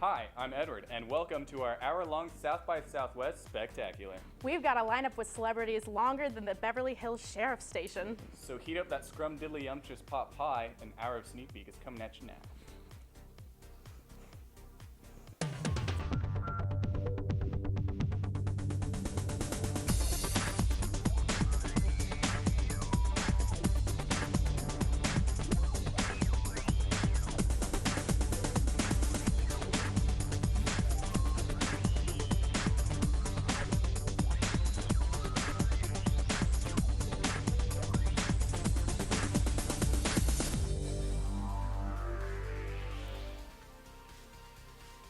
Hi, I'm Edward, and welcome to our hour-long South by Southwest Spectacular. We've got a lineup with celebrities longer than the Beverly Hills Sheriff Station. So heat up that scrum-diddly-umptious pot pie, an hour of sneak peek is coming at you now.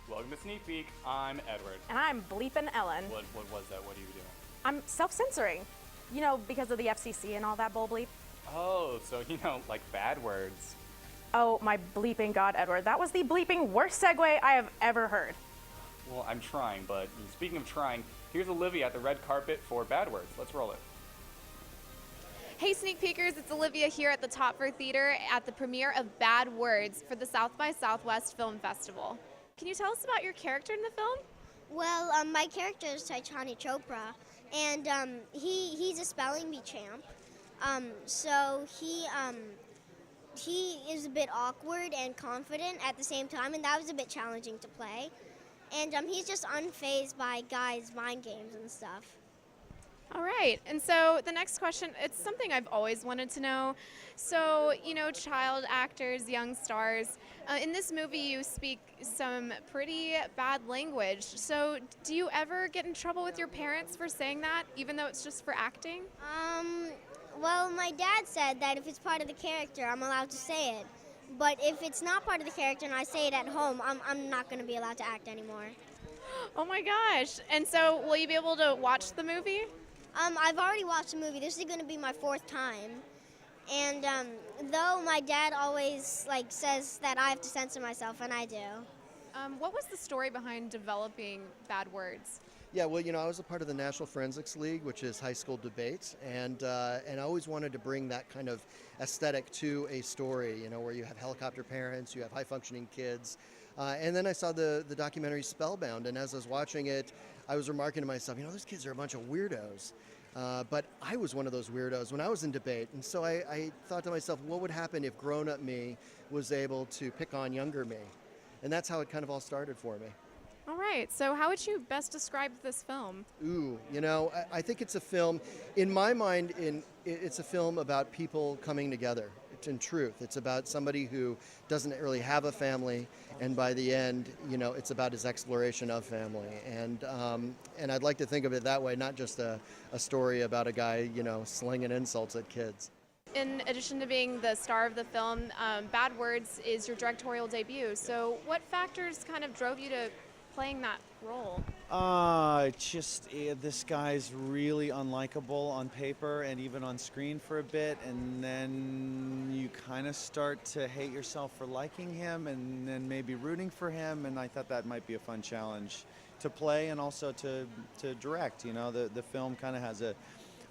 Welcome to Sneak Peek. I'm Edward. And I'm bleeping Ellen. What was that? What are you doing? I'm self-censoring. You know, because of the FCC and all that bull bleep. Oh, so like bad words. Oh, my bleeping God, Edward. That was the bleeping worst segue I have ever heard. Well, I'm trying, but speaking of trying, here's Olivia at the red carpet for bad words. Let's roll it. Hey Sneak Peekers, it's Olivia here at the Topfer Theater at the premiere of Bad Words for the South by Southwest Film Festival. Can you tell us about your character in the film? Well, my character is Chaitanya Chopra, and he's a spelling bee champ. So he is a bit awkward and confident at the same time, and that was a bit challenging to play. And he's just unfazed by guys' mind games and stuff. All right, and so the next question, it's something I've always wanted to know. So, child actors, young stars, in this movie you speak some pretty bad language. So do you ever get in trouble with your parents for saying that, even though it's just for acting? Well, my dad said that if it's part of the character, I'm allowed to say it. But if it's not part of the character and I say it at home, I'm not going to be allowed to act anymore. Oh my gosh, and so will you be able to watch the movie? I've already watched the movie. This is going to be my 4th time. And though my dad always says that I have to censor myself, and I do. What was the story behind developing Bad Words? Yeah, well, I was a part of the National Forensics League, which is high school debates, and I always wanted to bring that kind of aesthetic to a story, where you have helicopter parents, you have high-functioning kids. And then I saw the documentary Spellbound, and as I was watching it, I was remarking to myself, those kids are a bunch of weirdos. But I was one of those weirdos when I was in debate, and so I thought to myself, what would happen if grown-up me was able to pick on younger me? And that's how it kind of all started for me. All right, so how would you best describe this film? Ooh, I think it's a film, in my mind, it's a film about people coming together. In truth, it's about somebody who doesn't really have a family, and by the end, it's about his exploration of family. And I'd like to think of it that way, not just a story about a guy, slinging insults at kids. In addition to being the star of the film, Bad Words is your directorial debut. So what factors kind of drove you to playing that role? This guy's really unlikable on paper and even on screen for a bit, and then you kind of start to hate yourself for liking him and then maybe rooting for him, and I thought that might be a fun challenge to play and also to direct. The film kind of has a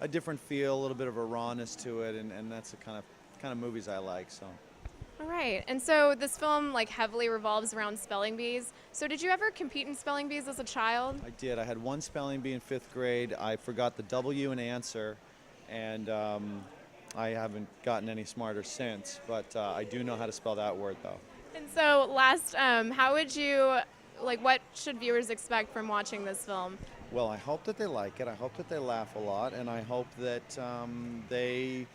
different feel, a little bit of a rawness to it, and that's the kind of movies I like. So. All right, and so this film heavily revolves around spelling bees. So did you ever compete in spelling bees as a child? I did. I had one spelling bee in 5th grade. I forgot the W in answer, and I haven't gotten any smarter since, but I do know how to spell that word, though. And so last, how would you, what should viewers expect from watching this film? Well, I hope that they like it. I hope that they laugh a lot, and I hope that they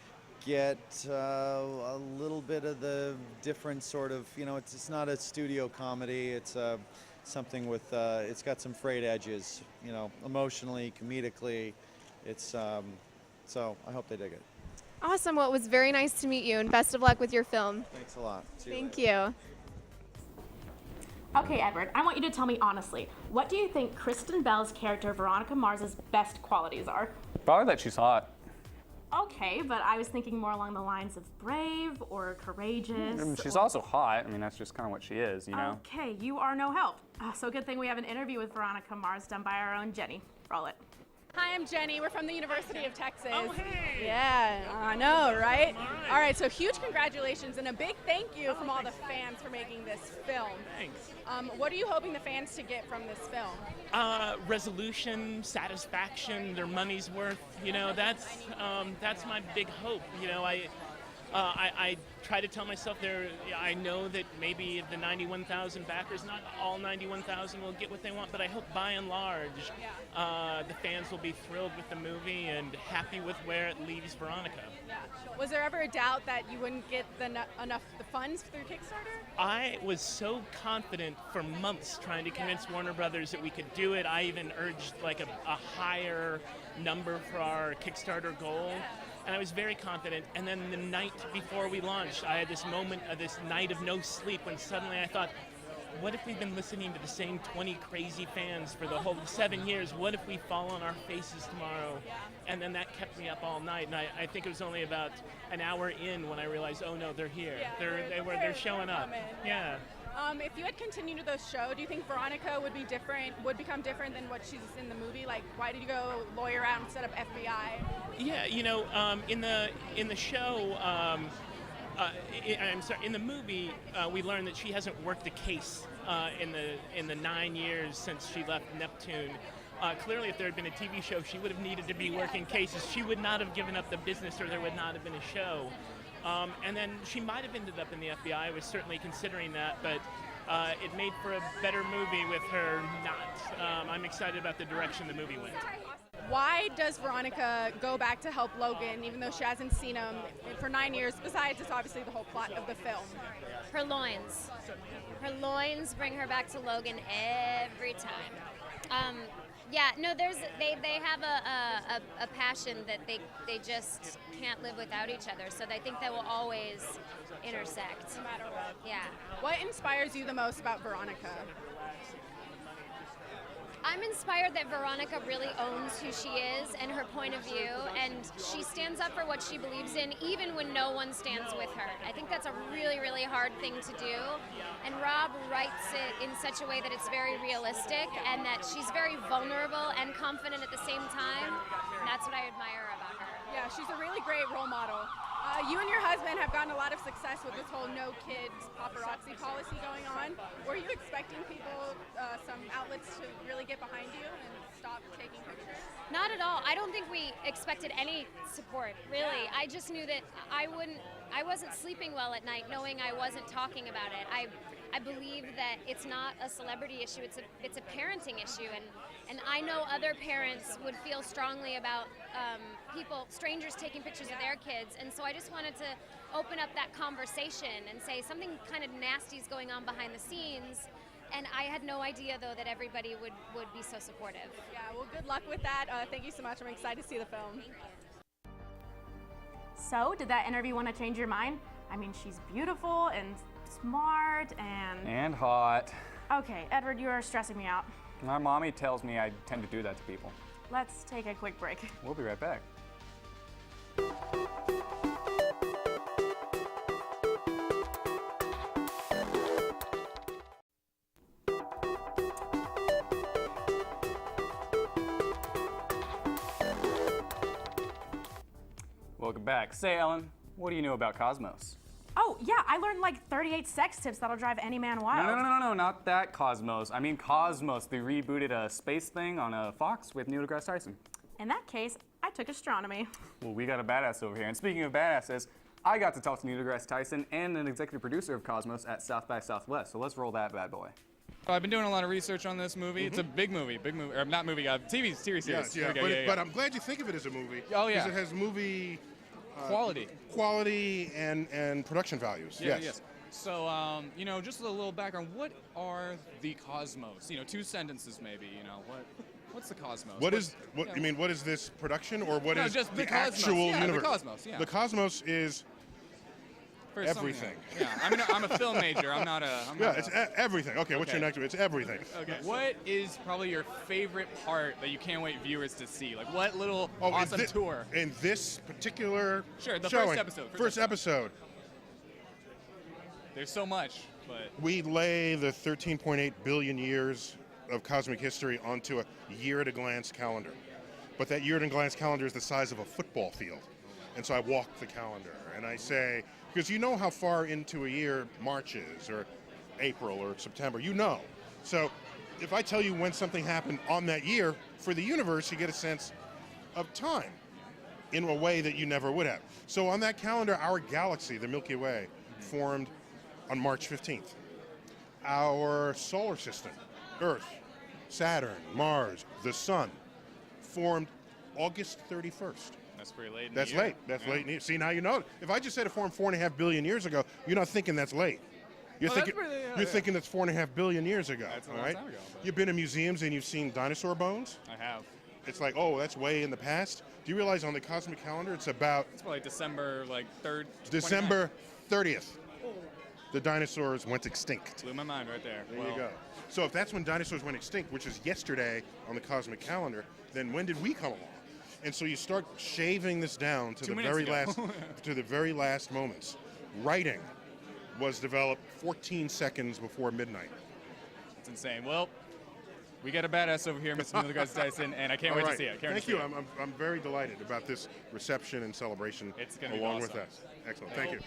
get a little bit of the different sort of, it's not a studio comedy, it's something with, it's got some frayed edges, emotionally, comedically, so I hope they dig it. Awesome, well it was very nice to meet you and best of luck with your film. Thanks a lot. Thank you. Okay, Edward, I want you to tell me honestly, what do you think Kristen Bell's character Veronica Mars's best qualities are? Probably that she's hot. Okay, but I was thinking more along the lines of brave or courageous. She's also hot. That's just kind of what she is, Okay, you are no help. So good thing we have an interview with Veronica Mars done by our own Jenny. Roll it. Hi, I'm Jenny. We're from the University of Texas. Oh, hey! Yeah, I know, right? All right. So huge congratulations and a big thank you from all the fans for making this film. Thanks. What are you hoping the fans to get from this film? Resolution, satisfaction, their money's worth. You know, that's my big hope. You know, I try to tell myself I know that maybe the 91,000 backers, not all 91,000 will get what they want, but I hope by and large the fans will be thrilled with the movie and happy with where it leaves Veronica. Yeah. Was there ever a doubt that you wouldn't get enough the funds through Kickstarter? I was so confident for months trying to convince Warner Brothers that we could do it. I even urged like a higher number for our Kickstarter goal. And I was very confident. And then the night before we launched, I had this moment of this night of no sleep when suddenly I thought, what if we've been listening to the same 20 crazy fans for the whole 7 years? What if we fall on our faces tomorrow? And then that kept me up all night. And I think it was only about an hour in when I realized, oh no, they're here. They're showing up. Yeah. If you had continued to the show, do you think Veronica would become different than what she's in the movie? Like, why did you go lawyer out instead of FBI? Yeah, you know, in the show, I'm sorry, in the movie, we learned that she hasn't worked a case in the 9 years since she left Neptune. Clearly, if there had been a TV show, she would have needed to be working cases. She would not have given up the business, or there would not have been a show. And then she might have ended up in the FBI. I was certainly considering that, but it made for a better movie with her not. I'm excited about the direction the movie went. Why does Veronica go back to help Logan, even though she hasn't seen him for 9 years? Besides, it's obviously the whole plot of the film. Her loins. Her loins bring her back to Logan every time. Yeah, no, they have a passion that they just can't live without each other. So I think they will always intersect. No matter what. Yeah. What inspires you the most about Veronica? I'm inspired that Veronica really owns who she is and her point of view, and she stands up for what she believes in even when no one stands with her. I think that's a really, really hard thing to do, and Rob writes it in such a way that it's very realistic and that she's very vulnerable and confident at the same time. And that's what I admire about her. Yeah, she's a really great role model. You and your husband have gotten a lot of success with this whole no kids paparazzi policy going on. Were you expecting people, some outlets to really get behind you and stop taking pictures? Not at all. I don't think we expected any support, really. I just knew that I wasn't sleeping well at night knowing I wasn't talking about it. I believe that it's not a celebrity issue, it's a parenting issue, and I know other parents would feel strongly about strangers taking pictures of their kids, and so I just wanted to open up that conversation and say something kind of nasty is going on behind the scenes, and I had no idea, though, that everybody would be so supportive. Yeah, well, good luck with that. Thank you so much. I'm excited to see the film. So, did that interview want to change your mind? I mean, she's beautiful and smart And hot. Okay, Edward, you are stressing me out. My mommy tells me I tend to do that to people. Let's take a quick break. We'll be right back. Welcome back. Say, Ellen, what do you know about Cosmos? Oh, yeah, I learned like 38 sex tips that'll drive any man wild. No, not that Cosmos. I mean Cosmos, the rebooted space thing on Fox with Neil deGrasse Tyson. In that case, I took astronomy. Well, we got a badass over here. And speaking of badasses, I got to talk to Neil deGrasse Tyson and an executive producer of Cosmos at South by Southwest. So let's roll that bad boy. I've been doing a lot of research on this movie. It's a big movie, or not movie, TV series. Yes, yeah, but I'm glad you think of it as a movie. Oh, yeah. Because it has movie quality and production values. Yes. So, just a little background. What are the Cosmos? 2 sentences maybe. What's the Cosmos? What is this production, or what is just the Cosmos. actual universe? The Cosmos. Yeah. The Cosmos is everything. I'm a film major. I'm not a. It's everything. Okay, what's your next one? It's everything. Okay. What is probably your favorite part that you can't wait viewers to see? Like what little awesome tour? In this particular the showing, first episode. There's so much, but we lay the 13.8 billion years of cosmic history onto a year-at-a-glance calendar. but that year in glass calendar is the size of a football field. And so I walk the calendar and I say, because you know how far into a year March is, or April, or September, you know. So if I tell you when something happened on that year, for the universe, you get a sense of time in a way that you never would have. So on that calendar, our galaxy, the Milky Way, formed on March 15th. Our solar system, Earth, Saturn, Mars, the Sun, formed August 31st. That's pretty late in That's the year. late. That's late in the year. See, now you know. If I just said it formed 4.5 billion years ago, you're not thinking that's late. You're thinking that's 4.5 billion years ago. That's a all long right? time ago, but- You've been in museums and you've seen dinosaur bones. I have. It's like, oh, that's way in the past. Do you realize on the cosmic calendar, it's about It's probably December 3rd. December 30th. The dinosaurs went extinct. Blew my mind right there. There you go. So if that's when dinosaurs went extinct, which is yesterday on the cosmic calendar, then when did we come along? And so you start shaving this down to 2 the minutes very ago. last to the very last moments. Writing was developed 14 seconds before midnight. It's insane. Well, we got a badass over here, Mr. Neil deGrasse Tyson, and I can't wait All to right. see it. Thank you. I'm very delighted about this reception and celebration It's gonna be along awesome. with us. Excellent. Thank you.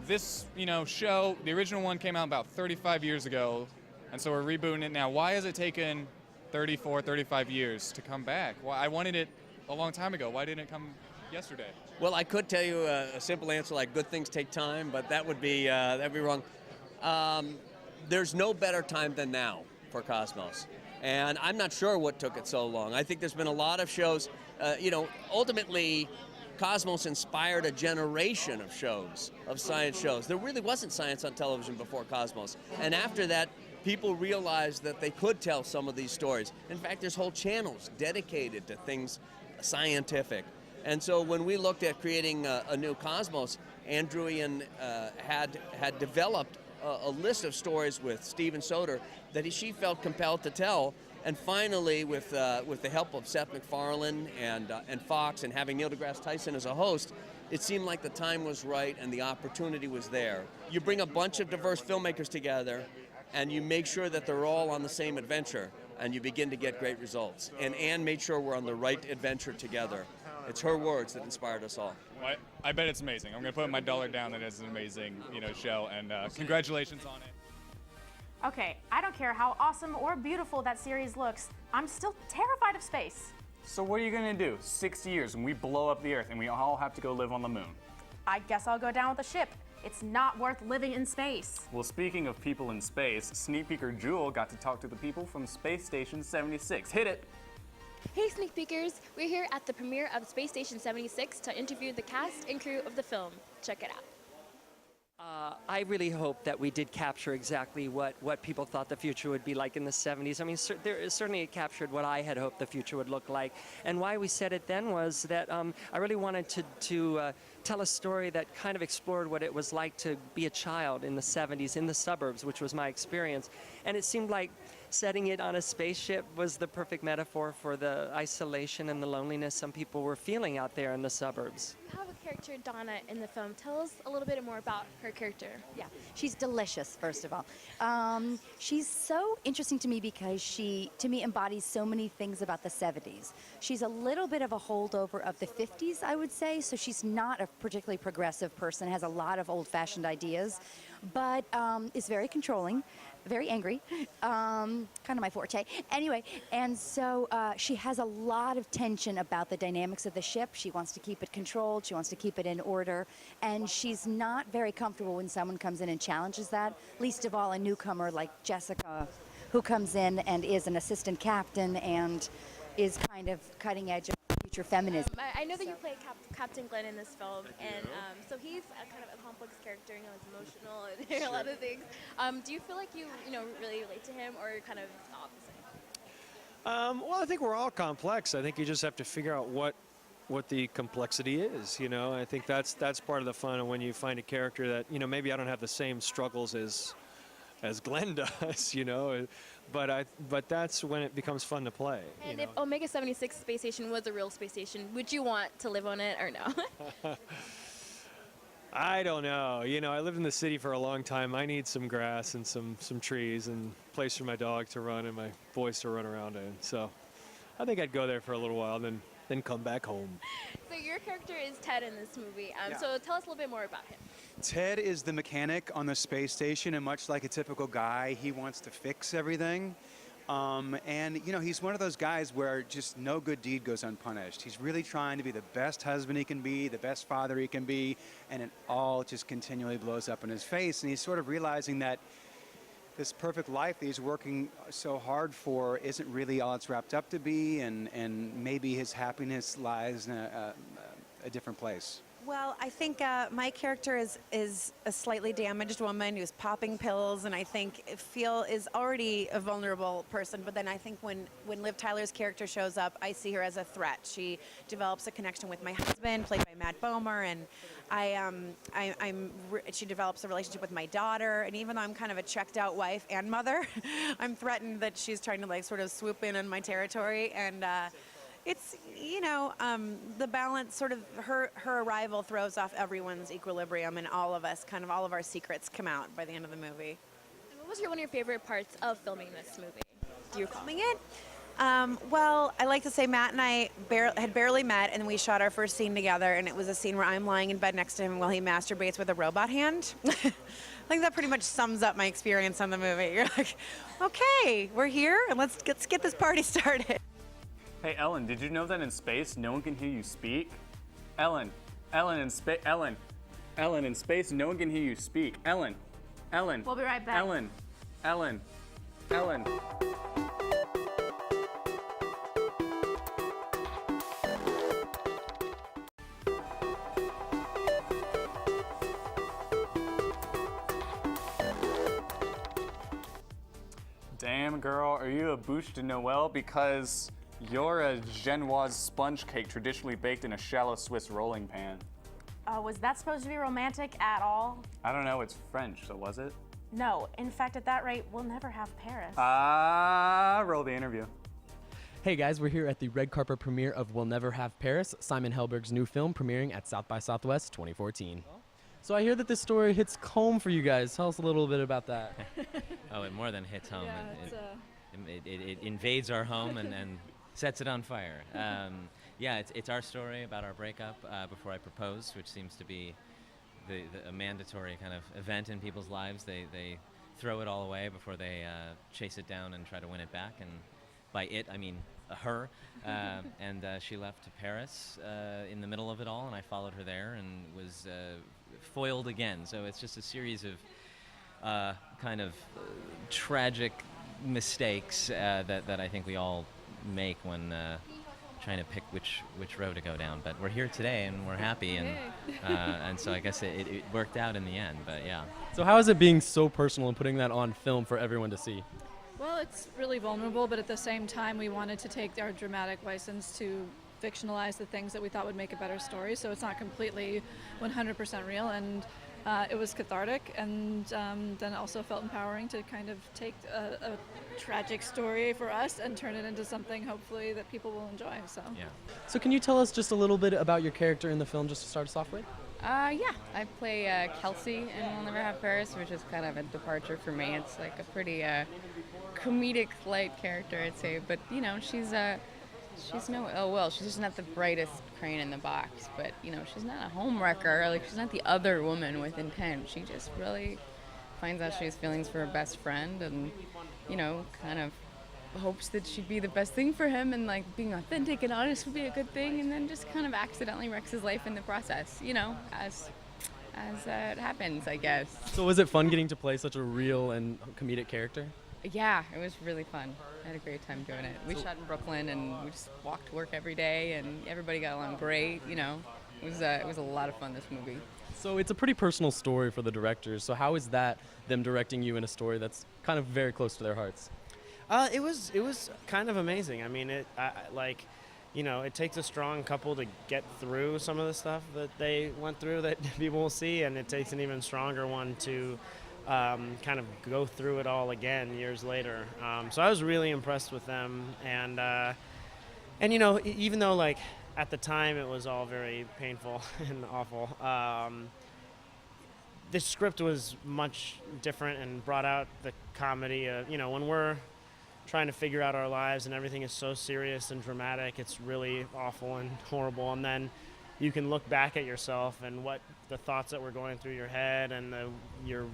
This, show, the original one came out about 35 years ago, and so we're rebooting it now. Why has it taken 34, 35 years to come back? Well, I wanted it a long time ago. Why didn't it come yesterday? Well, I could tell you a simple answer like good things take time, but that'd be wrong. There's no better time than now for Cosmos. And I'm not sure what took it so long. I think there's been a lot of shows, ultimately Cosmos inspired a generation of shows, of science shows. There really wasn't science on television before Cosmos. And after that, people realized that they could tell some of these stories. In fact, there's whole channels dedicated to things scientific. And so when we looked at creating a new Cosmos, Andrew Ian had developed a list of stories with Steven Soder that she felt compelled to tell. And finally, with the help of Seth MacFarlane and Fox and having Neil deGrasse Tyson as a host, it seemed like the time was right and the opportunity was there. You bring a bunch of diverse filmmakers together and you make sure that they're all on the same adventure and you begin to get great results. And Anne made sure we're on the right adventure together. It's her words that inspired us all. Well, I bet it's amazing. I'm going to put my dollar down that it's an amazing, show, and congratulations on it. Okay, I don't care how awesome or beautiful that series looks, I'm still terrified of space. So what are you gonna do 60 years when we blow up the Earth and we all have to go live on the moon? I guess I'll go down with a ship. It's not worth living in space. Well, speaking of people in space, sneak peeker Jewel got to talk to the people from Space Station 76. Hit it! Hey sneak peekers, we're here at the premiere of Space Station 76 to interview the cast and crew of the film. Check it out. I really hope that we did capture exactly what people thought the future would be like in the 70s. I mean, certainly it captured what I had hoped the future would look like. And why we said it then was that I really wanted to tell a story that kind of explored what it was like to be a child in the 70s in the suburbs, which was my experience. And it seemed like setting it on a spaceship was the perfect metaphor for the isolation and the loneliness some people were feeling out there in the suburbs. You have a character, Donna, in the film. Tell us a little bit more about her character. Yeah, she's delicious, first of all. She's so interesting to me because she, to me, embodies so many things about the 70s. She's a little bit of a holdover of the 50s, I would say, so she's not a particularly progressive person, has a lot of old-fashioned ideas, but is very controlling, very angry, kind of my forte. Anyway, and so she has a lot of tension about the dynamics of the ship. She wants to keep it controlled, she wants to keep it in order, and she's not very comfortable when someone comes in and challenges that, least of all a newcomer like Jessica, who comes in and is an assistant captain and is kind of cutting edge of future feminism. I know that you play Captain Glenn in this film, and so he's a kind of a complex character. He's emotional and a lot of things. Do you feel like you really relate to him, or kind of the opposite? Well, I think we're all complex. I think you just have to figure out what the complexity is. I think that's part of the fun. And when you find a character that maybe I don't have the same struggles as Glenn does, but that's when it becomes fun to play. And if Omega 76 space station was a real space station, would you want to live on it or no? I don't know. I lived in the city for a long time. I need some grass and some trees and a place for my dog to run and my boys to run around in. So I think I'd go there for a little while and then then come back home. So your character is Ted in this movie. Yeah. So tell us a little bit more about him. Ted is the mechanic on the space station, and much like a typical guy, he wants to fix everything. And, you know, he's one of those guys where just no good deed goes unpunished. He's really trying to be the best husband he can be, the best father he can be, and it all just continually blows up in his face. And he's sort of realizing that this perfect life that he's working so hard for isn't really all it's wrapped up to be, and maybe his happiness lies in a different place. Well, I think my character is a slightly damaged woman who's popping pills, and I think is already a vulnerable person. But then I think when Liv Tyler's character shows up, I see her as a threat. She develops a connection with my husband, played by Matt Bomer, and she develops a relationship with my daughter. And even though I'm kind of a checked out wife and mother, I'm threatened that she's trying to like sort of swoop in on my territory. And it's, you know, the balance, sort of her arrival throws off everyone's equilibrium, and all of our secrets come out by the end of the movie. And what was one of your favorite parts of filming this movie? Do you recall? Filming it? Well, I like to say Matt and I had barely met, and we shot our first scene together, and it was a scene where I'm lying in bed next to him while he masturbates with a robot hand. I think that pretty much sums up my experience on the movie. You're like, okay, we're here, and let's get this party started. Hey Ellen, did you know that in space no one can hear you speak? Ellen in space, no one can hear you speak. Ellen. We'll be right back. Ellen. Damn girl, are you a bouche de Noël? Because you're a Genoise sponge cake traditionally baked in a shallow Swiss rolling pan. Was that supposed to be romantic at all? I don't know, it's French, so was it? No. In fact, at that rate, we'll never have Paris. Roll the interview. Hey guys, we're here at the red carpet premiere of We'll Never Have Paris, Simon Helberg's new film premiering at South by Southwest 2014. So I hear that this story hits home for you guys. Tell us a little bit about that. Oh, it more than hits home. Yeah, It invades our home and sets it on fire. Yeah, it's our story about our breakup before I proposed, which seems to be a mandatory kind of event in people's lives. They throw it all away before they chase it down and try to win it back. And by it, I mean her. And she left to Paris in the middle of it all, and I followed her there and was foiled again. So it's just a series of kind of tragic mistakes that I think we all make when trying to pick which road to go down. But we're here today and we're happy, and so I guess it worked out in the end. But yeah. So how is it being so personal and putting that on film for everyone to see? Well, it's really vulnerable, but at the same time, we wanted to take our dramatic license to fictionalize the things that we thought would make a better story, so it's not completely 100% real, and it was cathartic, and then also felt empowering to kind of take a tragic story for us and turn it into something hopefully that people will enjoy. So yeah. So can you tell us just a little bit about your character in the film, just to start us off with? Yeah, I play Kelsey in We'll Never Have Paris, which is kind of a departure for me. It's like a pretty comedic light character, I'd say, but you know, she's no ill will. She's just not the brightest crane in the box, but you know, she's not a homewrecker. Like, she's not the other woman with intent. She just really finds out she has feelings for her best friend, and you know, kind of hopes that she'd be the best thing for him, and like being authentic and honest would be a good thing, and then just kind of accidentally wrecks his life in the process, you know, as it happens, I guess. So was it fun getting to play such a real and comedic character? Yeah, it was really fun. I had a great time doing it. We shot in Brooklyn, and we just walked to work every day, and everybody got along great. You know, it was a lot of fun, this movie. So it's a pretty personal story for the directors. So how is that, them directing you in a story that's kind of very close to their hearts? It was kind of amazing. I mean, like, you know, it takes a strong couple to get through some of the stuff that they went through that people will see, and it takes an even stronger one to kind of go through it all again years later. So I was really impressed with them, and you know, even though like at the time it was all very painful and awful, the script was much different and brought out the comedy. You know, when we're trying to figure out our lives, and everything is so serious and dramatic. It's really awful and horrible. And then you can look back at yourself and what the thoughts that were going through your head and your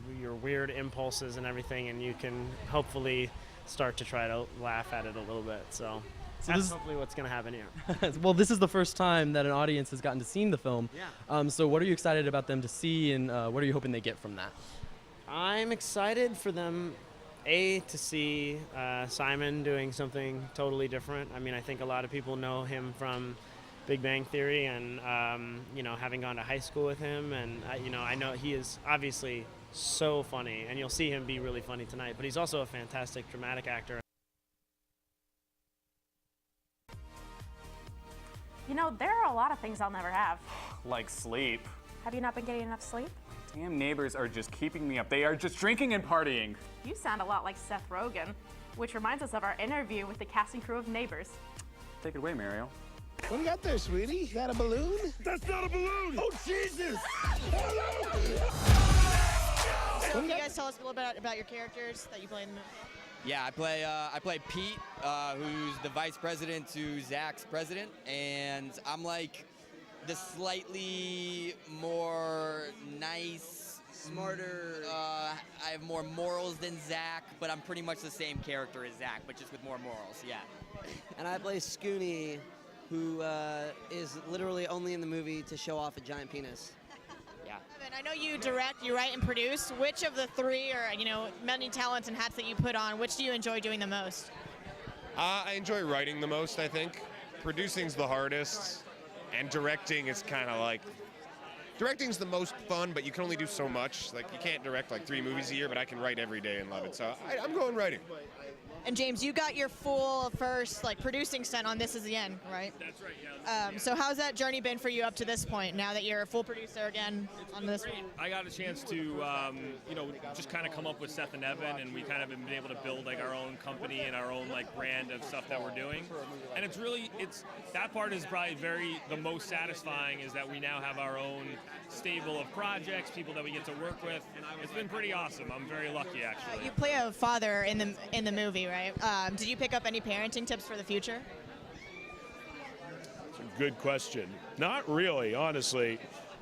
weird impulses and everything, and you can hopefully start to try to laugh at it a little bit. So that's hopefully what's going to happen here. Well, this is the first time that an audience has gotten to see the film. Yeah. So what are you excited about them to see, and what are you hoping they get from that? I'm excited for them, to see Simon doing something totally different. I mean, I think a lot of people know him from Big Bang Theory, and having gone to high school with him, and I know he is obviously so funny, and you'll see him be really funny tonight. But he's also a fantastic dramatic actor. There are a lot of things I'll never have. Like sleep. Have you not been getting enough sleep? Damn neighbors are just keeping me up. They are just drinking and partying. You sound a lot like Seth Rogen, which reminds us of our interview with the cast and crew of Neighbors. Take it away, Mario. What do you got there, sweetie? Is that a balloon? That's not a balloon! Oh, Jesus! So can you guys tell us a little bit about your characters that you play in the movie? Yeah, I play Pete, who's the vice president to Zach's president, and I'm like the slightly more nice, smarter. I have more morals than Zach, but I'm pretty much the same character as Zach, but just with more morals. Yeah. And I play Scooney, who is literally only in the movie to show off a giant penis. Yeah. Evan, I know you direct, you write, and produce. Which of the three, or many talents and hats that you put on, which do you enjoy doing the most? I enjoy writing the most, I think. Producing's the hardest, and directing is kind of like... Directing's the most fun, but you can only do so much. Like, you can't direct like 3 movies a year, but I can write every day and love it. So I'm going writing. And James, you got your full first producing stunt on This Is the End, right? That's right, yeah. So how's that journey been for you up to this point, now that you're a full producer again on this one? I got a chance to, just kind of come up with Seth and Evan, and we kind of been able to build our own company and our own brand of stuff that we're doing. And that part is probably the most satisfying, is that we now have our own stable of projects, people that we get to work with. It's been pretty awesome. I'm very lucky, actually. You play a father in the movie, right? Did you pick up any parenting tips for the future? It's a good question. Not really, honestly.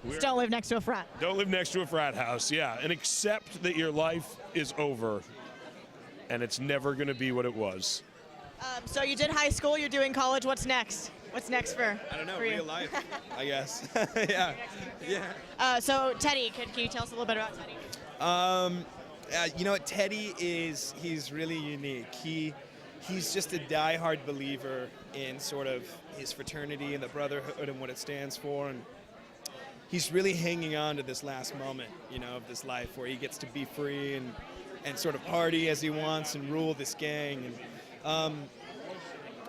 Just don't live next to a frat. Don't live next to a frat house, yeah. And accept that your life is over and it's never going to be what it was. So you did high school, you're doing college. What's next? What's next for I don't know, for you? real life, I guess. Yeah. So Teddy, can you tell us a little bit about Teddy? You know what, Teddy he's really unique. He's just a diehard believer in sort of his fraternity and the brotherhood and what it stands for, and he's really hanging on to this last moment, of this life where he gets to be free and sort of party as he wants and rule this gang. And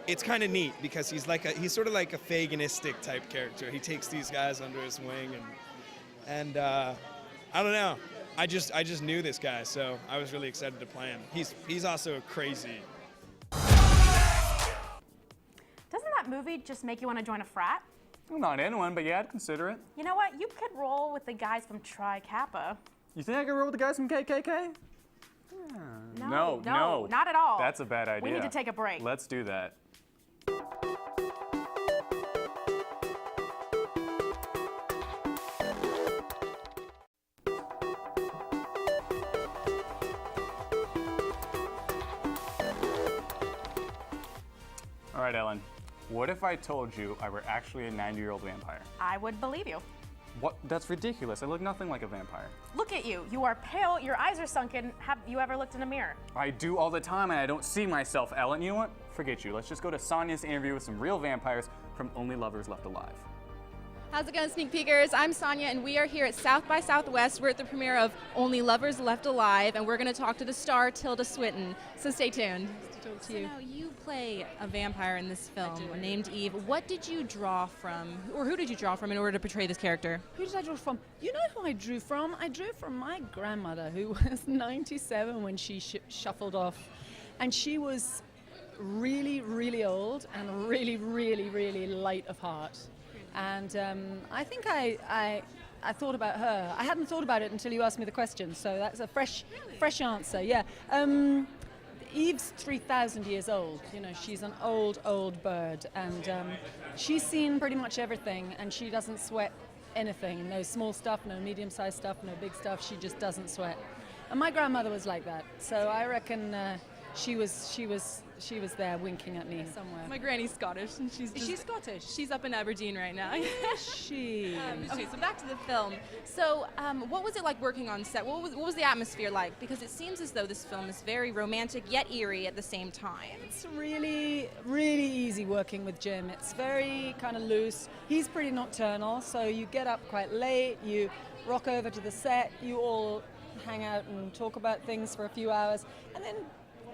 it's kind of neat because he's sort of like a Faganistic type character. He takes these guys under his wing, and I don't know. I just knew this guy, so I was really excited to play him. He's also crazy. Doesn't that movie just make you want to join a frat? Well, not in one, but yeah, I'd consider it. You know what? You could roll with the guys from Tri Kappa. You think I can roll with the guys from KKK? No, No, not at all. That's a bad idea. We need to take a break. Let's do that. All right, Ellen. What if I told you I were actually a 90-year-old vampire? I would believe you. What? That's ridiculous. I look nothing like a vampire. Look at you. You are pale. Your eyes are sunken. Have you ever looked in a mirror? I do all the time, and I don't see myself, Ellen. You know what? Forget you. Let's just go to Sonia's interview with some real vampires from Only Lovers Left Alive. How's it going, Sneak Peekers? I'm Sonia, and we are here at South by Southwest. We're at the premiere of Only Lovers Left Alive, and we're going to talk to the star, Tilda Swinton. So stay tuned. To talk to you. Now, you play a vampire in this film named Eve. What did you draw from, or who did you draw from in order to portray this character? Who did I draw from? You know who I drew from? I drew from my grandmother, who was 97 when she shuffled off. And she was really, really old and really, really, really light of heart. And I think I thought about her. I hadn't thought about it until you asked me the question, so that's a fresh answer. Yeah. Eve's 3,000 years old. You know, she's an old bird, and she's seen pretty much everything, and she doesn't sweat anything. No small stuff, no medium-sized stuff, no big stuff. She just doesn't sweat. And my grandmother was like that, so I reckon she was there winking at me somewhere. My granny's Scottish, and she's Is she Scottish? She's up in Aberdeen right now. Is she? Okay, so back to the film. So, what was it like working on set? What was the atmosphere like? Because it seems as though this film is very romantic yet eerie at the same time. It's really, really easy working with Jim. It's very kind of loose. He's pretty nocturnal, so you get up quite late, you rock over to the set, you all hang out and talk about things for a few hours, and then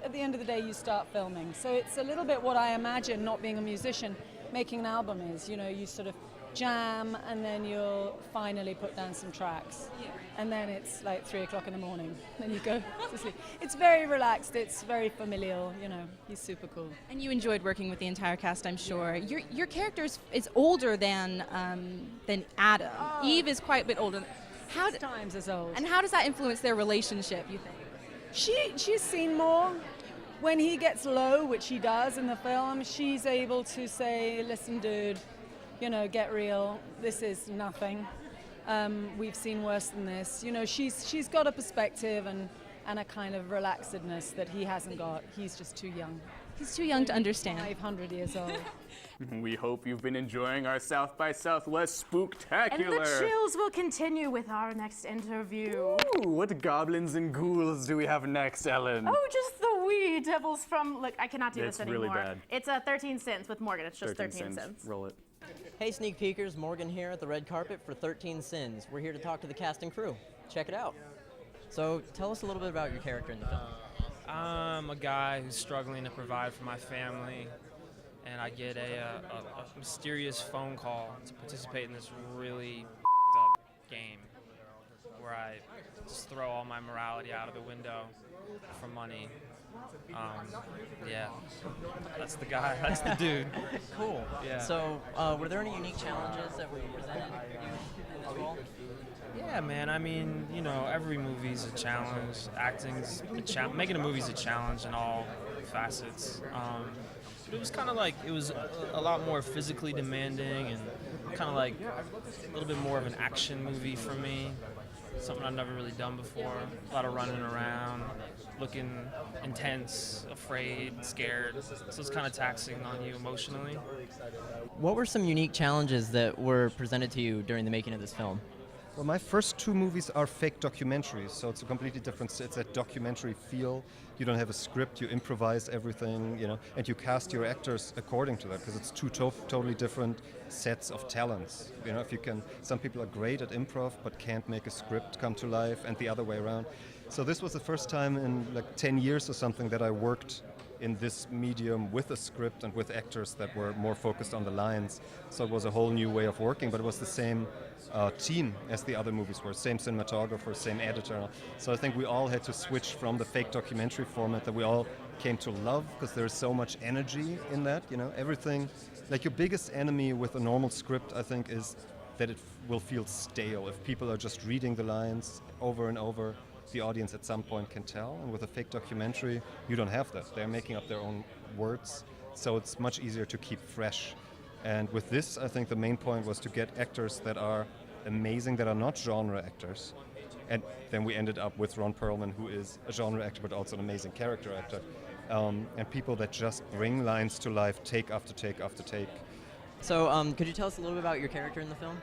at the end of the day you start filming. So it's a little bit what I imagine, not being a musician, making an album is. You know, you sort of jam and then you'll finally put down some tracks. Yeah. And then it's like 3 o'clock in the morning. Then you go to sleep. It's very relaxed, it's very familial, you know, he's super cool. And you enjoyed working with the entire cast, I'm sure. Your character is older than Adam. Oh. Eve is quite a bit older. Times as old. And how does that influence their relationship, you think? She's seen more. When he gets low, which he does in the film, she's able to say, listen, dude, you know, get real. This is nothing. We've seen worse than this. You know, she's got a perspective and a kind of relaxedness that he hasn't got. He's just too young. He's too young to understand. 500 years old. We hope you've been enjoying our South by Southwest spooktacular. And the chills will continue with our next interview. Ooh, what goblins and ghouls do we have next, Ellen? Oh, just the wee devils from, look, I cannot do It's this anymore. really bad. It's 13 cents with Morgan. It's just 13 cents. Roll it. Hey sneak peekers, Morgan here at the red carpet for 13 Sins. We're here to talk to the cast and crew. Check it out. So tell us a little bit about your character in the film. I'm a guy who's struggling to provide for my family, and I get a mysterious phone call to participate in this really up game where I just throw all my morality out of the window for money. Yeah, that's the guy, that's the dude. Cool. Yeah. So were there any unique challenges that were presented in this role? Yeah, man. I mean, you know, every movie's a challenge. Acting's making a movie's a challenge in all facets. But it was kind of like it was a lot more physically demanding and kind of like a little bit more of an action movie for me. Something I've never really done before. A lot of running around, looking intense, afraid, scared. So it's kind of taxing on you emotionally. What were some unique challenges that were presented to you during the making of this film? Well, my first two movies are fake documentaries, so it's a completely different, it's a documentary feel. You don't have a script, you improvise everything, you know, and you cast your actors according to that, because it's two totally different sets of talents. You know, if you can, some people are great at improv, but can't make a script come to life, and the other way around. So this was the first time in like 10 years or something that I worked in this medium with a script and with actors that were more focused on the lines. So it was a whole new way of working, but it was the same team as the other movies were, same cinematographer, same editor. So I think we all had to switch from the fake documentary format that we all came to love, because there's so much energy in that, you know, everything. Like your biggest enemy with a normal script, I think, is that it will feel stale. If people are just reading the lines over and over, the audience at some point can tell. And with a fake documentary, you don't have that. They're making up their own words, so it's much easier to keep fresh. And with this, I think the main point was to get actors that are amazing, that are not genre actors. And then we ended up with Ron Perlman, who is a genre actor, but also an amazing character actor. And people that just bring lines to life, take after take after take. So could you tell us a little bit about your character in the film?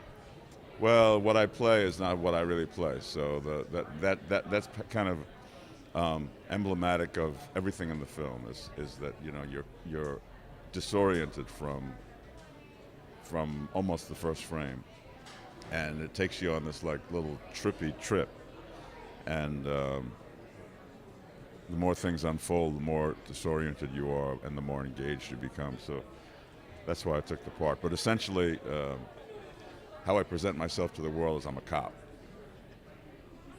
Well, what I play is not what I really play, so that's kind of emblematic of everything in the film. Is that, you know, you're disoriented from almost the first frame, and it takes you on this like little trippy trip, and the more things unfold, the more disoriented you are, and the more engaged you become. So that's why I took the part. But essentially, how I present myself to the world is I'm a cop.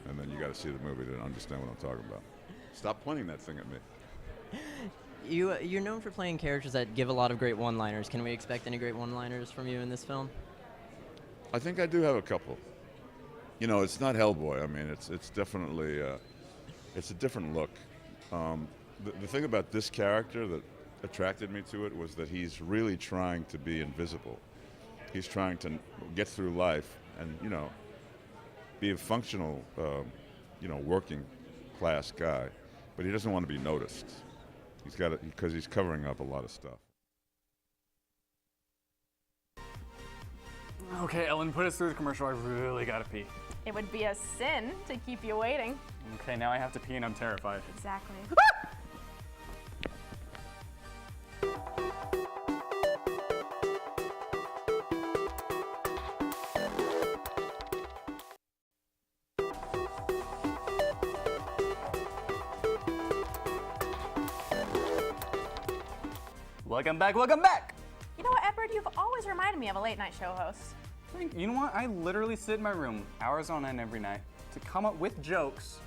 And then you got to see the movie to understand what I'm talking about. Stop pointing that thing at me. You're known for playing characters that give a lot of great one-liners. Can we expect any great one-liners from you in this film? I think I do have a couple. You know, it's not Hellboy. I mean, it's definitely it's a different look. The thing about this character that attracted me to it was that he's really trying to be invisible. He's trying to get through life and, be a functional, working class guy, but he doesn't want to be noticed. He's got it because he's covering up a lot of stuff. Okay, Ellen, put us through the commercial. I really gotta pee. It would be a sin to keep you waiting. Okay, now I have to pee and I'm terrified. Exactly. Welcome back, welcome back! You know what, Edward? You've always reminded me of a late night show host. You know what? I literally sit in my room hours on end every night to come up with jokes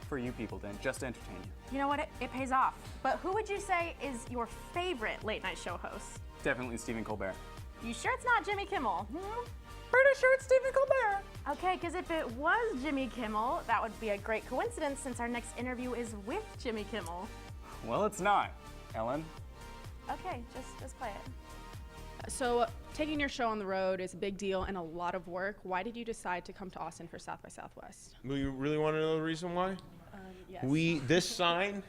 for you people to just entertain you. You know what? It pays off. But who would you say is your favorite late night show host? Definitely Stephen Colbert. You sure it's not Jimmy Kimmel? Pretty sure it's Stephen Colbert. Okay, because if it was Jimmy Kimmel, that would be a great coincidence since our next interview is with Jimmy Kimmel. Well, it's not, Ellen. Okay, just play it. So taking your show on the road is a big deal and a lot of work. Why did you decide to come to Austin for South by Southwest? You really want to know the reason why? Yes. This sign,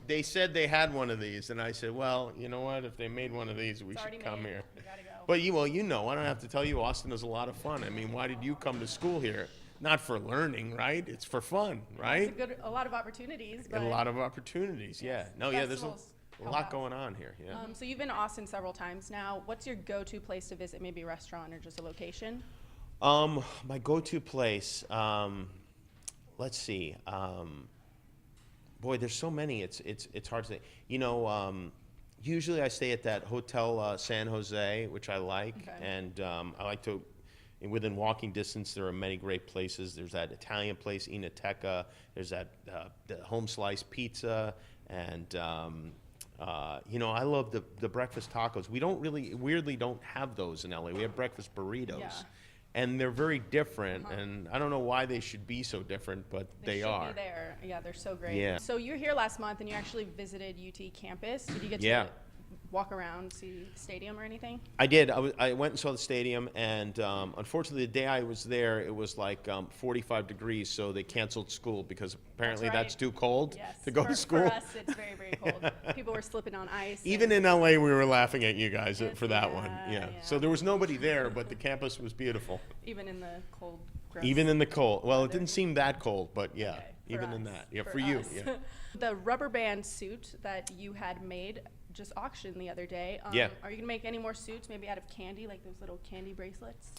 they said they had one of these, and I said, well, you know what? If they made one of these, we should come here. You gotta go. But I don't have to tell you, Austin is a lot of fun. I mean, why did you come to school here? Not for learning, right? It's for fun, right? It's a lot of opportunities. And a lot of opportunities, yeah. No, yeah, there's a lot going on here, yeah. So you've been to Austin several times now. What's your go-to place to visit? Maybe a restaurant or just a location? My go-to place, let's see. Boy, there's so many. It's hard to say. Usually I stay at that Hotel San Jose, which I like, and I like to. Within walking distance, there are many great places. There's that Italian place, Inateca. There's that the home slice pizza, and I love the breakfast tacos. We weirdly don't have those in LA. We have breakfast burritos. Yeah. And they're very different, and I don't know why they should be so different, but they are. Should be there. Yeah, they're so great. Yeah. So you were here last month, and you actually visited UT campus. Did you get to walk around, see the stadium or anything? I did. I went and saw the stadium, and unfortunately, the day I was there, it was like 45 degrees, so they canceled school because apparently that's too cold to go to school. For us, it's very, very cold. People were slipping on ice. Even in LA, we were laughing at you guys for that one. Yeah. So there was nobody there, but the campus was beautiful. Even in the cold, gross. Even in the cold. Well, it didn't seem that cold, but yeah, even in that. Yeah, for you. Us. Yeah. The rubber band suit that you had made just auctioned the other day. Are you gonna make any more suits, maybe out of candy, like those little candy bracelets?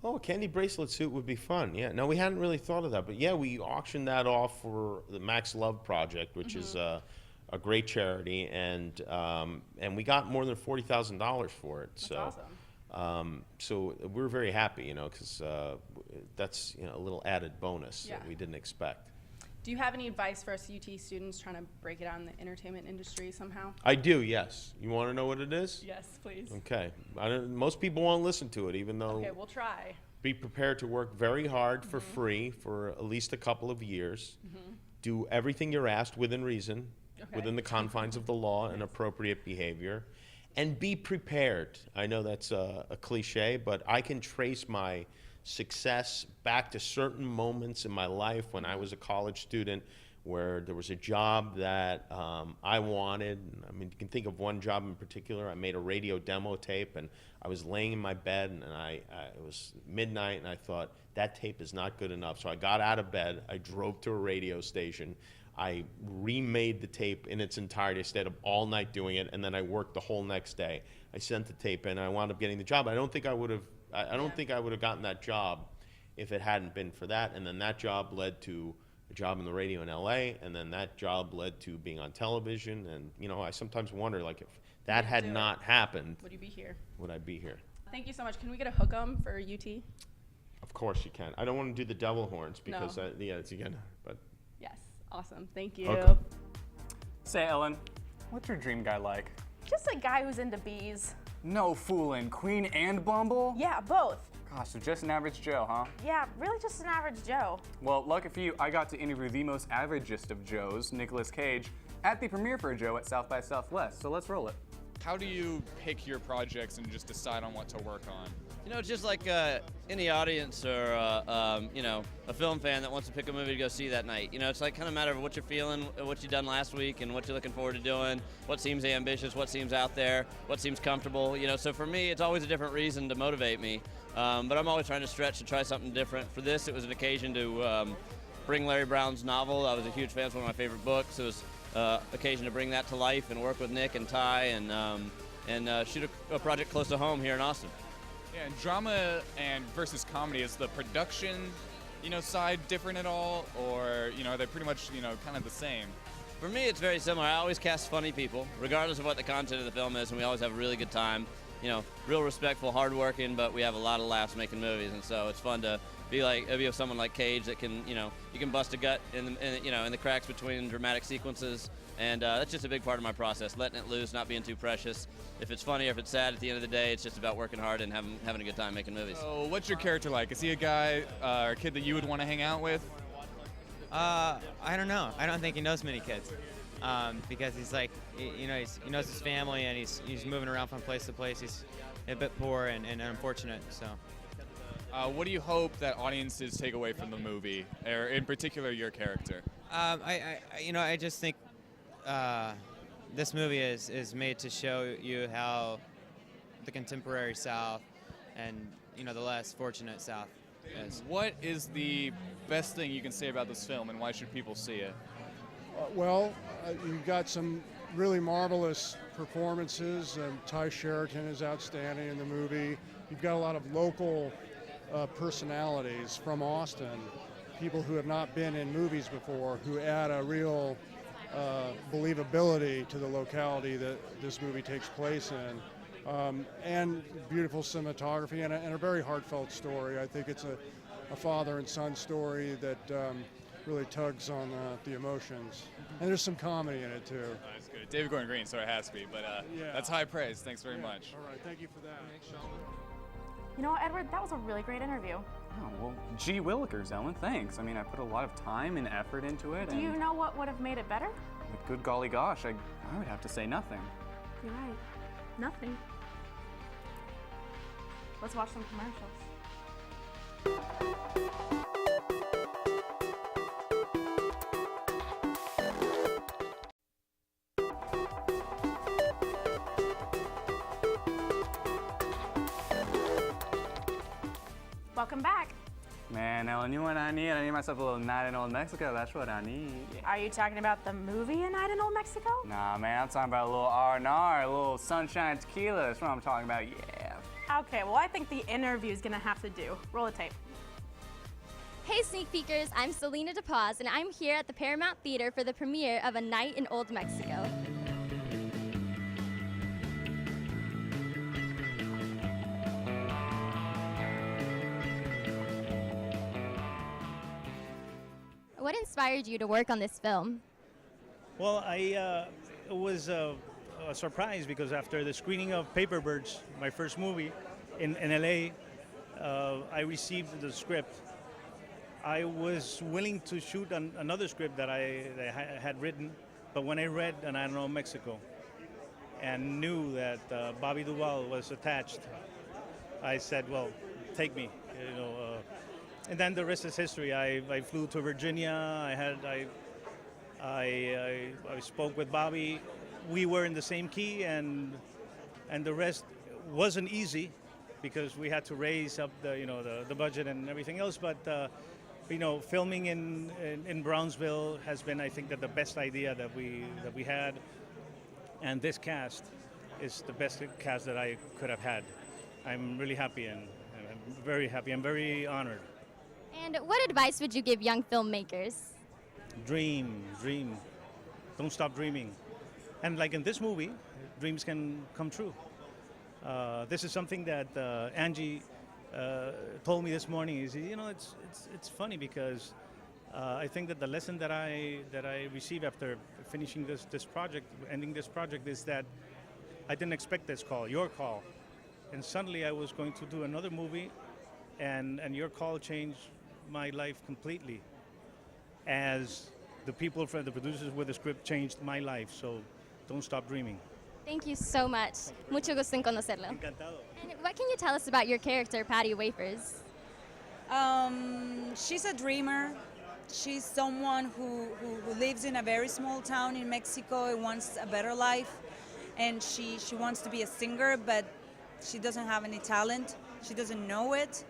Oh, a candy bracelet suit would be fun. Yeah. No, we hadn't really thought of that, but yeah, we auctioned that off for the Max Love Project, which is a great charity, and we got more than $40,000 for it. That's awesome. So we're very happy, because that's a little added bonus that we didn't expect. Do you have any advice for us UT students trying to break it out in the entertainment industry somehow? I do, yes. You want to know what it is? Yes, please. Okay. Most people won't listen to it, even though. Okay, we'll try. Be prepared to work very hard for free for at least a couple of years. Do everything you're asked within reason, within the confines of the law and appropriate behavior. And be prepared. I know that's a cliche, but I can trace my success back to certain moments in my life when I was a college student where there was a job that I wanted. I mean, you can think of one job in particular. I made a radio demo tape, and I was laying in my bed, and it was midnight, and I thought, that tape is not good enough. So I got out of bed, I drove to a radio station, I remade the tape in its entirety. I stayed up all night doing it, and then I worked the whole next day. I sent the tape in, and I wound up getting the job. I don't think I would have gotten that job if it hadn't been for that. And then that job led to a job in the radio in LA, and then that job led to being on television. And I sometimes wonder, like, if that had not happened, would you be here? Would I be here? Thank you so much. Can we get a hook 'em for UT? Of course you can. I don't want to do the devil horns because it's again, but. Yes, awesome. Thank you. Okay. Say, Ellen, what's your dream guy like? Just a guy who's into bees. No fooling. Queen and Bumble? Yeah, both. Gosh, so just an average Joe, huh? Yeah, really just an average Joe. Well, lucky for you, I got to interview the most averagest of Joes, Nicolas Cage, at the premiere for Joe at South by Southwest. So let's roll it. How do you pick your projects and just decide on what to work on? You know, it's just like any audience or, you know, a film fan that wants to pick a movie to go see that night. You know, it's like kind of a matter of what you're feeling, what you've done last week, and what you're looking forward to doing, what seems ambitious, what seems out there, what seems comfortable. You know, so for me, it's always a different reason to motivate me. But I'm always trying to stretch and try something different. For this, it was an occasion to bring Larry Brown's novel. I was a huge fan. It's one of my favorite books. It was occasion to bring that to life and work with Nick and Ty and shoot a project close to home here in Austin. Yeah, and drama and versus comedy, is the production, you know, side different at all, or, you know, are they pretty much, you know, kind of the same? For me, it's very similar. I always cast funny people, regardless of what the content of the film is, and we always have a really good time. You know, real respectful, hardworking, but we have a lot of laughs making movies, and so it's fun to be with someone like Cage that can, you know, you can bust a gut in the cracks between dramatic sequences, and that's just a big part of my process, letting it loose, not being too precious. If it's funny or if it's sad, at the end of the day, it's just about working hard and having a good time making movies. So what's your character like? Is he a guy or a kid that you would want to hang out with? I don't know. I don't think he knows many kids. Because he's like, he knows his family, and he's moving around from place to place. He's a bit poor and unfortunate. So, what do you hope that audiences take away from the movie, or in particular your character? I just think this movie is made to show you how the contemporary South and the less fortunate South is. What is the best thing you can say about this film, and why should people see it? You've got some really marvelous performances, and Ty Sheraton is outstanding in the movie. You've got a lot of local personalities from Austin, people who have not been in movies before, who add a real believability to the locality that this movie takes place in. And beautiful cinematography and a very heartfelt story. I think it's a father and son story that really tugs on the emotions. And there's some comedy in it, too. That's good. David Gordon Green, so it has to be, but that's high praise. Thanks very much. All right, thank you for that. You know, Edward, that was a really great interview. Oh, well, gee willikers, Ellen, thanks. I mean, I put a lot of time and effort into it. Do you know what would have made it better? Good golly gosh, I would have to say nothing. You're right. Nothing. Let's watch some commercials. Welcome back. Man, Ellen, you know what I need? I need myself a little night in Old Mexico. That's what I need. Are you talking about the movie A Night in Old Mexico? Nah, man, I'm talking about a little R&R, a little sunshine tequila. That's what I'm talking about, yeah. Okay, well, I think the interview is gonna have to do. Roll the tape. Hey sneak peekers, I'm Selena DePaz, and I'm here at the Paramount Theater for the premiere of A Night in Old Mexico. What inspired you to work on this film? Well, it was a surprise because after the screening of Paper Birds, my first movie in LA, I received the script. I was willing to shoot another script that I had written, but when I read And I Don't Know Mexico and knew that Bobby Duvall was attached, I said, well, take me, and then the rest is history. I flew to Virginia. I spoke with Bobby. We were in the same key, and the rest wasn't easy because we had to raise up the budget and everything else. But filming in Brownsville has been, I think, the best idea that we had, and this cast is the best cast that I could have had. I'm really happy and I'm very happy. I'm very honored. And what advice would you give young filmmakers? Dream. Don't stop dreaming. And like in this movie, dreams can come true. This is something that Angie told me this morning. Is it's funny because I think that the lesson that I received after finishing this project, ending this project, is that I didn't expect this call, your call, and suddenly I was going to do another movie, and your call changed my life completely as the people, the producers with the script changed my life. So don't stop dreaming. Thank you so much. Mucho gusto en conocerlo. Encantado. And what can you tell us about your character, Patty Wafers? She's a dreamer. She's someone who lives in a very small town in Mexico and wants a better life. And she wants to be a singer, but she doesn't have any talent. She doesn't know it.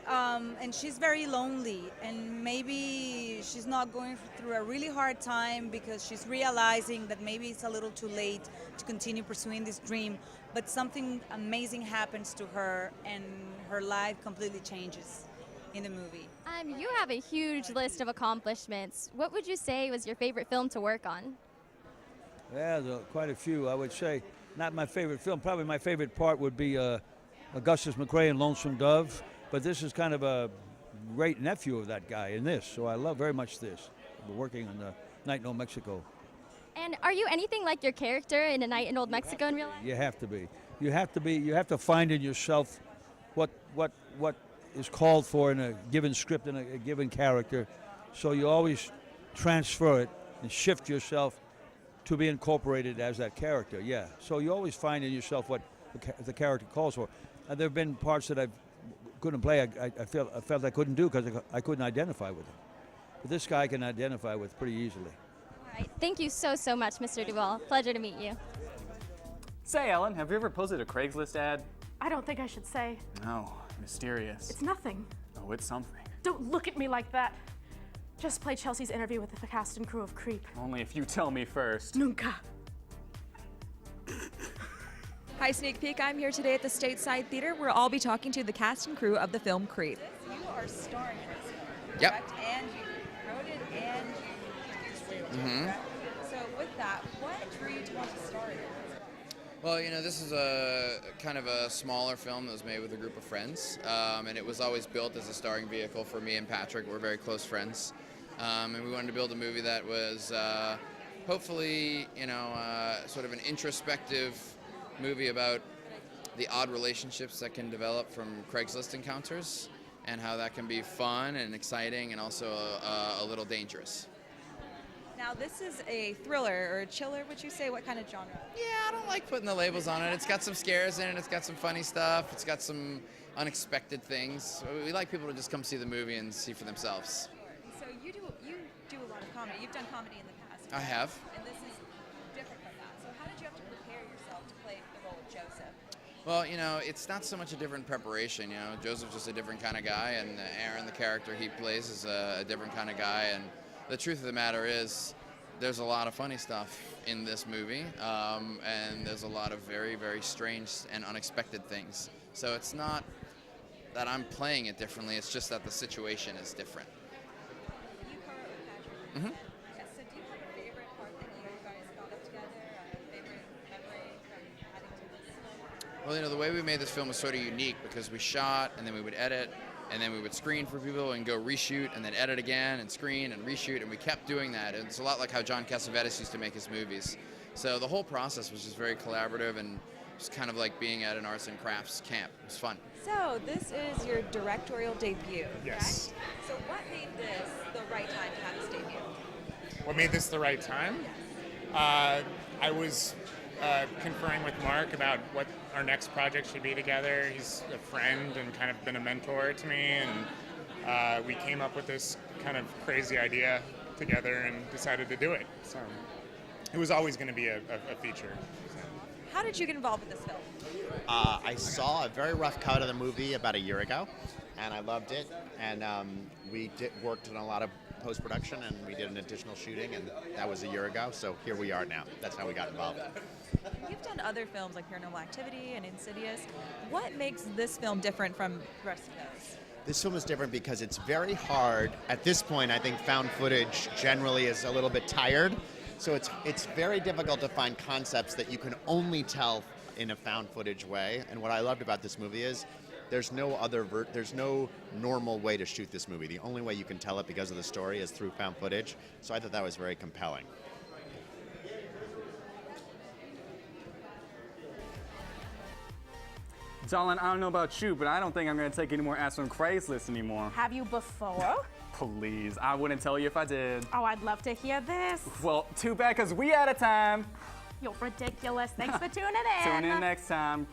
And she's very lonely. And maybe she's not going through a really hard time because she's realizing that maybe it's a little too late to continue pursuing this dream. But something amazing happens to her and her life completely changes in the movie. You have a huge list of accomplishments. What would you say was your favorite film to work on? Yeah, there are quite a few. I would say not my favorite film. Probably my favorite part would be Augustus McRae and Lonesome Dove. But this is kind of a great nephew of that guy in this, so I love very much this. We're working on Night in Old Mexico. And are you anything like your character in A Night in Old Mexico in real life? You have to be. You have to be. You have to find in yourself what is called for in a given script and a given character. So you always transfer it and shift yourself to be incorporated as that character. Yeah. So you always find in yourself what the character calls for. There have been parts that I couldn't play. I felt I couldn't do because I couldn't identify with him. But this guy I can identify with pretty easily. All right. Thank you so much, Mr. Duvall. Pleasure to meet you. Say, Ellen, have you ever posted a Craigslist ad? I don't think I should say. No, mysterious. It's nothing. Oh, it's something. Don't look at me like that. Just play Chelsea's interview with the cast and crew of Creep. Only if you tell me first. Nunca. Hi, Sneak Peek. I'm here today at the Stateside Theater where I'll be talking to the cast and crew of the film Creep. You are starring in this film, Yep. correct? And you wrote it and you produced it, correct? So with that, what drew you to want to star in it? Well, you know, this is a kind of a smaller film that was made with a group of friends, and it was always built as a starring vehicle for me and Patrick. We're very close friends, and we wanted to build a movie that was hopefully, you know, sort of an introspective movie about the odd relationships that can develop from Craigslist encounters and how that can be fun and exciting and also a little dangerous. Now, this is a thriller or a chiller, would you say? What kind of genre? Yeah, I don't like putting the labels on it. It's got some scares in it. It's got some funny stuff. It's got some unexpected things. We like people to just come see the movie and see for themselves. So you do a lot of comedy. You've done comedy in the past. I have. And this is different from that. So how did you have to prepare yourself to play the role of Joseph? Well, you know, it's not so much a different preparation. You know, Joseph's just a different kind of guy, and Aaron, the character he plays, is a different kind of guy. And the truth of the matter is, there's a lot of funny stuff in this movie, and there's a lot of very, very strange and unexpected things. So it's not that I'm playing it differently, it's just that the situation is different. You co-wrote with Patrick. Mm-hmm. Yeah, so do you have a favorite part that you guys got up together, a favorite memory from adding to this? Well, you know, the way we made this film was sort of unique because we shot, and then we would edit, and then we would screen for people and go reshoot and then edit again and screen and reshoot, and we kept doing that. And it's a lot like how John Cassavetes used to make his movies. So the whole process was just very collaborative and just kind of like being at an arts and crafts camp. It was fun. So this is your directorial debut, Yes. correct? So what made this the right time to have this debut? What made this the right time? I was conferring with Mark about what our next project should be together. He's a friend and kind of been a mentor to me, and we came up with this kind of crazy idea together and decided to do it. So it was always going to be a feature. How did you get involved with this film? I saw a very rough cut of the movie about a year ago, and I loved it. And we worked on a lot of post-production, and we did an additional shooting, and that was a year ago. So here we are now. That's how we got involved. You've done other films like Paranormal Activity and Insidious. What makes this film different from the rest of those? This film is different because it's very hard. At this point, I think found footage generally is a little bit tired. So it's very difficult to find concepts that you can only tell in a found footage way. And what I loved about this movie is there's no normal way to shoot this movie. The only way you can tell it because of the story is through found footage. So I thought that was very compelling. Darling, I don't know about you, but I don't think I'm going to take any more ads on Craigslist anymore. Have you before? Please, I wouldn't tell you if I did. Oh, I'd love to hear this. Well, too bad, because we out of time. You're ridiculous. Thanks for tuning in. Tune in next time.